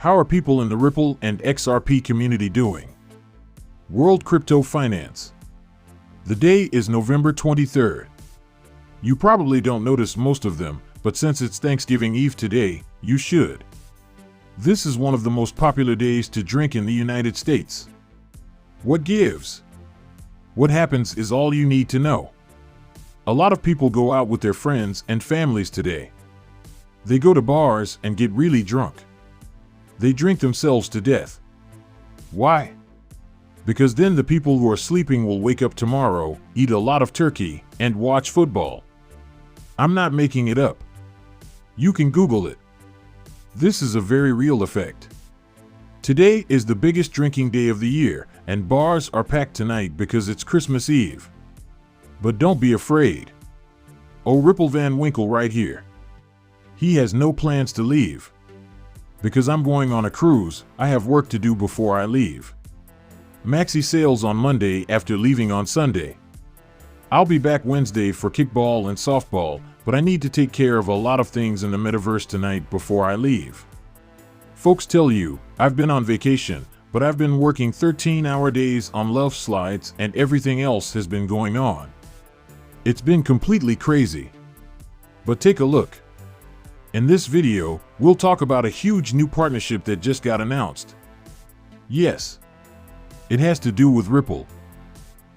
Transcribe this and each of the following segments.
How are people in the Ripple and XRP community doing? World Crypto Finance. The day is November 23rd. You probably don't notice most of them, but since it's Thanksgiving Eve today, you should. This is one of the most popular days to drink in the United States. What gives? What happens is all you need to know. A lot of people go out with their friends and families today. They go to bars and get really drunk. They drink themselves to death. Why? Because then the people who are sleeping will wake up tomorrow, eat a lot of turkey, and watch football. I'm not making it up. You can Google it. This is a very real effect. Today is the biggest drinking day of the year, and bars are packed tonight because it's Christmas Eve. But don't be afraid. Oh, Ripple Van Winkle right here. He has no plans to leave. Because I'm going on a cruise, I have work to do before I leave. Maxi sails on Monday after leaving on Sunday. I'll be back Wednesday for kickball and softball, but I need to take care of a lot of things in the metaverse tonight before I leave. Folks tell you, I've been on vacation, but I've been working 13-hour days on love slides and everything else has been going on. It's been completely crazy. But take a look. In this video, we'll talk about a huge new partnership that just got announced. Yes, it has to do with Ripple.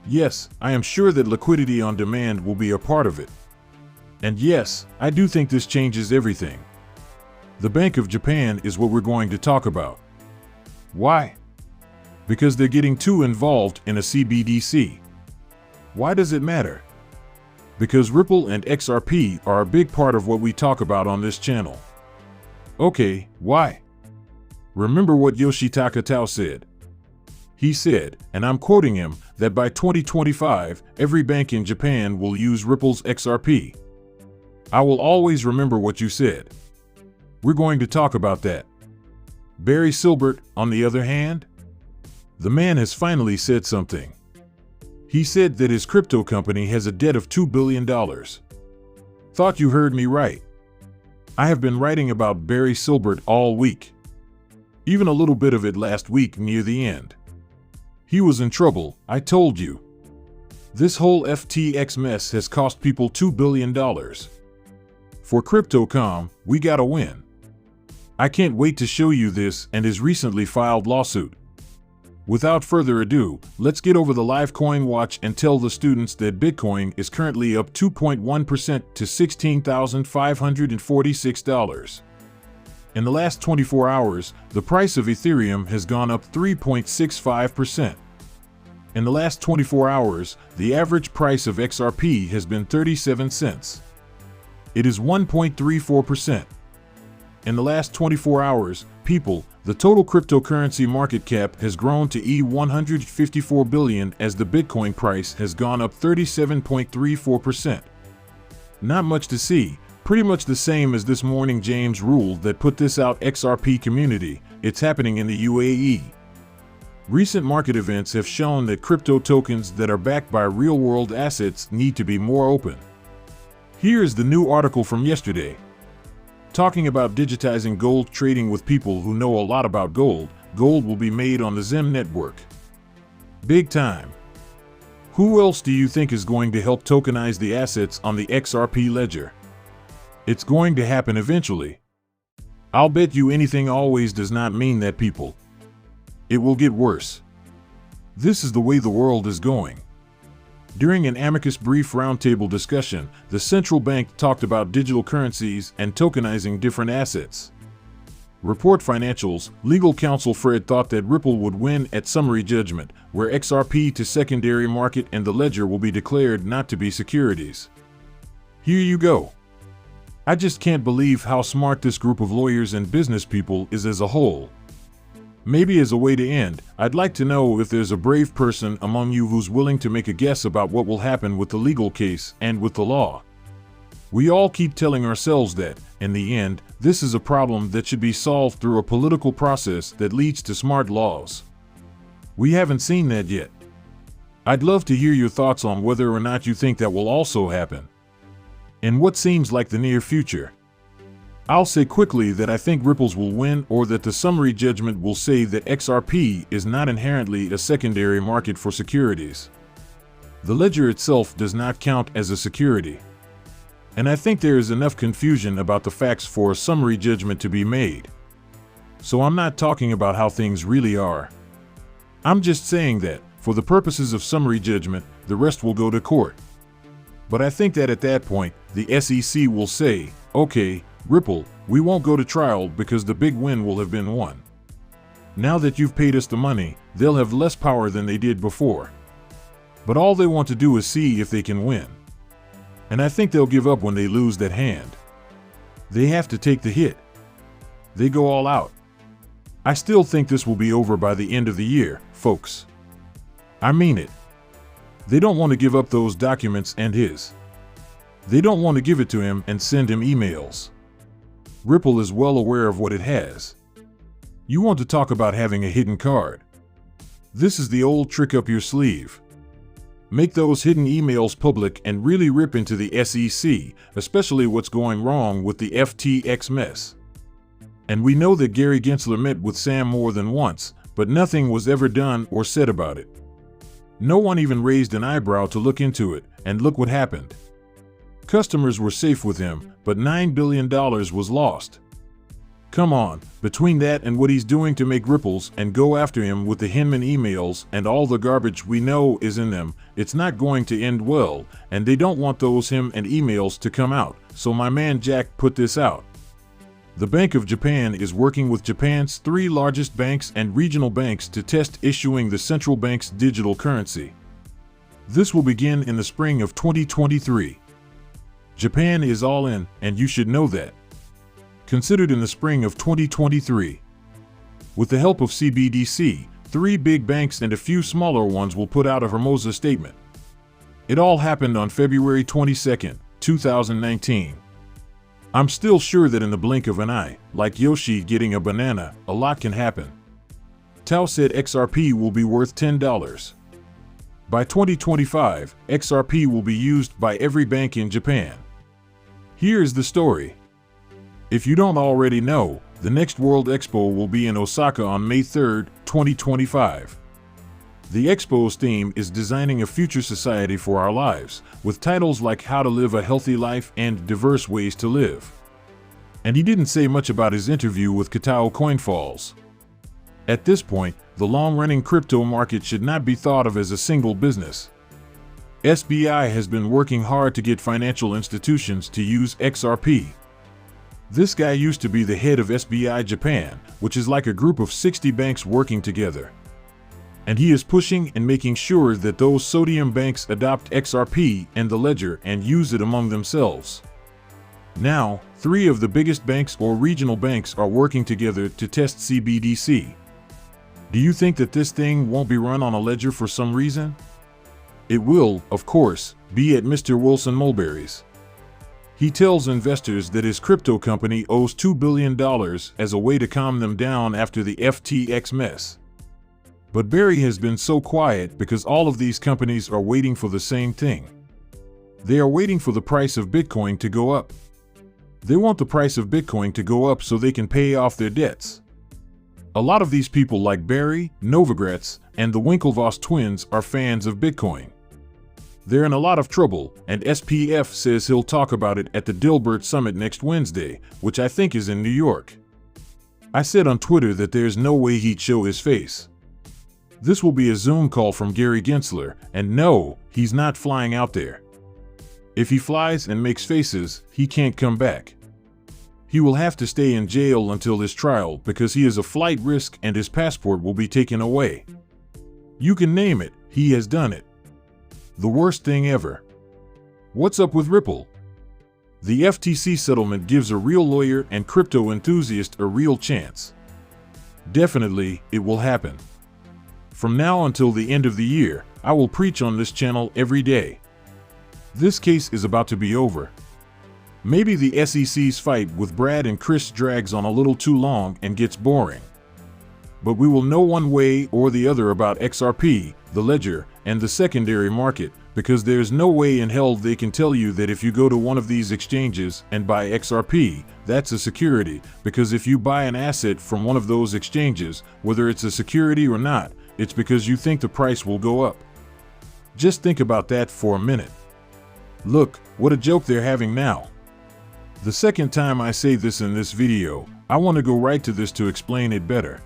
Yes, I am sure that liquidity on demand will be a part of it. And yes, I do think this changes everything. The Bank of Japan is what we're going to talk about. Why? Because they're getting too involved in a CBDC. Why does it matter? Because Ripple and XRP are a big part of what we talk about on this channel. Okay, why? Remember what Yoshitaka Tao said. He said, and I'm quoting him, that by 2025, every bank in Japan will use Ripple's XRP. I will always remember what you said. We're going to talk about that. Barry Silbert, on the other hand, the man has finally said something. He said that his crypto company has a debt of $2 billion. Thought you heard me right. I have been writing about Barry Silbert all week. Even a little bit of it last week near the end. He was in trouble, I told you. This whole FTX mess has cost people $2 billion. For CryptoCom, we gotta win. I can't wait to show you this and his recently filed lawsuit. Without further ado, let's get over the live coin watch and tell the students that Bitcoin is currently up 2.1% to $16,546. In the last 24 hours, the price of Ethereum has gone up 3.65%. In the last 24 hours, the average price of XRP has been 37 cents. It is 1.34%. In the last 24 hours, the total cryptocurrency market cap has grown to $154 billion as the Bitcoin price has gone up 37.34%. Not much to see, pretty much the same as this morning James ruled that put this out XRP community, it's happening in the UAE. Recent market events have shown that crypto tokens that are backed by real-world assets need to be more open. Here is the new article from yesterday. Talking about digitizing gold trading with people who know a lot about gold, gold will be made on the Zim network. Big time. Who else do you think is going to help tokenize the assets on the XRP ledger? It's going to happen eventually. I'll bet you anything always does not mean that, people. It will get worse. This is the way the world is going. During an amicus brief roundtable discussion, the central bank talked about digital currencies and tokenizing different assets. Report Financials, legal counsel Fred thought that Ripple would win at summary judgment, where XRP to secondary market and the ledger will be declared not to be securities. Here you go. I just can't believe how smart this group of lawyers and business people is as a whole. Maybe as a way to end, I'd like to know if there's a brave person among you who's willing to make a guess about what will happen with the legal case and with the law. We all keep telling ourselves that, in the end, this is a problem that should be solved through a political process that leads to smart laws. We haven't seen that yet. I'd love to hear your thoughts on whether or not you think that will also happen. In what seems like the near future. I'll say quickly that I think Ripples will win, or that the summary judgment will say that XRP is not inherently a secondary market for securities. The ledger itself does not count as a security. And I think there is enough confusion about the facts for a summary judgment to be made. So I'm not talking about how things really are. I'm just saying that, for the purposes of summary judgment, the rest will go to court. But I think that at that point, the SEC will say, okay, Ripple, we won't go to trial because the big win will have been won. Now that you've paid us the money, they'll have less power than they did before. But all they want to do is see if they can win. And I think they'll give up when they lose that hand. They have to take the hit. They go all out. I still think this will be over by the end of the year, folks. I mean it. They don't want to give up those documents and his. They don't want to give it to him and send him emails. Ripple is well aware of what it has. You want to talk about having a hidden card? This is the old trick up your sleeve. Make those hidden emails public and really rip into the SEC, especially what's going wrong with the FTX mess. And we know that Gary Gensler met with Sam more than once, but nothing was ever done or said about it. No one even raised an eyebrow to look into it, and look what happened. Customers were safe with him, but $9 billion was lost. Come on, between that and what he's doing to make Ripples and go after him with the Hinman emails and all the garbage we know is in them, it's not going to end well, and they don't want those him and emails to come out, so my man Jack put this out. The Bank of Japan is working with Japan's 3 largest banks and regional banks to test issuing the central bank's digital currency. This will begin in the spring of 2023. Japan is all in, and you should know that. Considered in the spring of 2023. With the help of CBDC, 3 big banks and a few smaller ones will put out a Hermosa statement. It all happened on February 22, 2019. I'm still sure that in the blink of an eye, like Yoshi getting a banana, a lot can happen. Tao said XRP will be worth $10. By 2025, XRP will be used by every bank in Japan. Here's the story. If you don't already know, the next World Expo will be in Osaka on May 3, 2025. The Expo's theme is Designing a Future Society for Our Lives, with titles like How to Live a Healthy Life and Diverse Ways to Live. And he didn't say much about his interview with Kitao Coinfalls. At this point, the long-running crypto market should not be thought of as a single business. SBI has been working hard to get financial institutions to use XRP. This guy used to be the head of SBI Japan, which is like a group of 60 banks working together. And he is pushing and making sure that those sodium banks adopt XRP and the ledger and use it among themselves. Now, 3 of the biggest banks or regional banks are working together to test CBDC. Do you think that this thing won't be run on a ledger for some reason? It will, of course, be at Mr. Wilson Mulberry's. He tells investors that his crypto company owes $2 billion as a way to calm them down after the FTX mess. But Barry has been so quiet because all of these companies are waiting for the same thing. They are waiting for the price of Bitcoin to go up. They want the price of Bitcoin to go up so they can pay off their debts. A lot of these people like Barry, Novogratz, and the Winklevoss twins are fans of Bitcoin. They're in a lot of trouble, and SPF says he'll talk about it at the Dilbert Summit next Wednesday, which I think is in New York. I said on Twitter that there's no way he'd show his face. This will be a Zoom call from Gary Gensler, and no, he's not flying out there. If he flies and makes faces, he can't come back. He will have to stay in jail until his trial because he is a flight risk and his passport will be taken away. You can name it, he has done it. The worst thing ever. What's up with Ripple? The FTC settlement gives a real lawyer and crypto enthusiast a real chance. Definitely, it will happen. From now until the end of the year, I will preach on this channel every day. This case is about to be over. Maybe the SEC's fight with Brad and Chris drags on a little too long and gets boring. But we will know one way or the other about XRP, the ledger, and the secondary market, because there's no way in hell they can tell you that if you go to one of these exchanges and buy XRP, that's a security, because if you buy an asset from one of those exchanges, whether it's a security or not, it's because you think the price will go up. Just think about that for a minute. Look, what a joke they're having now. The second time I say this in this video, I want to go right to this to explain it better.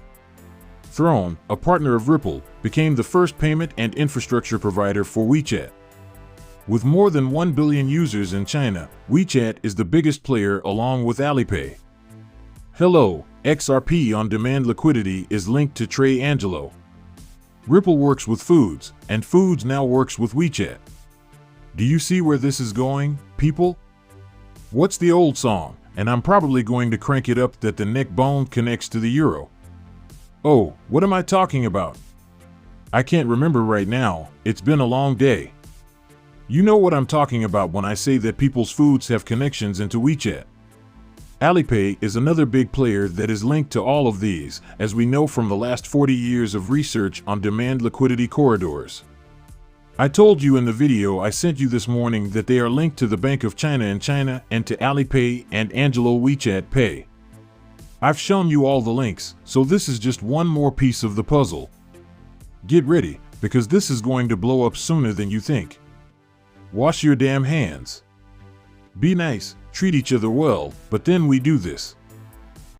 Throne, a partner of Ripple, became the first payment and infrastructure provider for WeChat. With more than 1 billion users in China, WeChat is the biggest player along with Alipay. Hello, XRP on-demand liquidity is linked to Trey Angelo. Ripple works with Foods, and Foods now works with WeChat. Do you see where this is going, people? What's the old song? And I'm probably going to crank it up that the neck bone connects to the euro. Oh, what am I talking about? I can't remember right now, it's been a long day. You know what I'm talking about when I say that people's foods have connections into WeChat. Alipay is another big player that is linked to all of these, as we know from the last 40 years of research on demand liquidity corridors. I told you in the video I sent you this morning that they are linked to the Bank of China in China and to Alipay and Angelo WeChat Pay. I've shown you all the links, so this is just one more piece of the puzzle. Get ready, because this is going to blow up sooner than you think. Wash your damn hands. Be nice, treat each other well, but then we do this.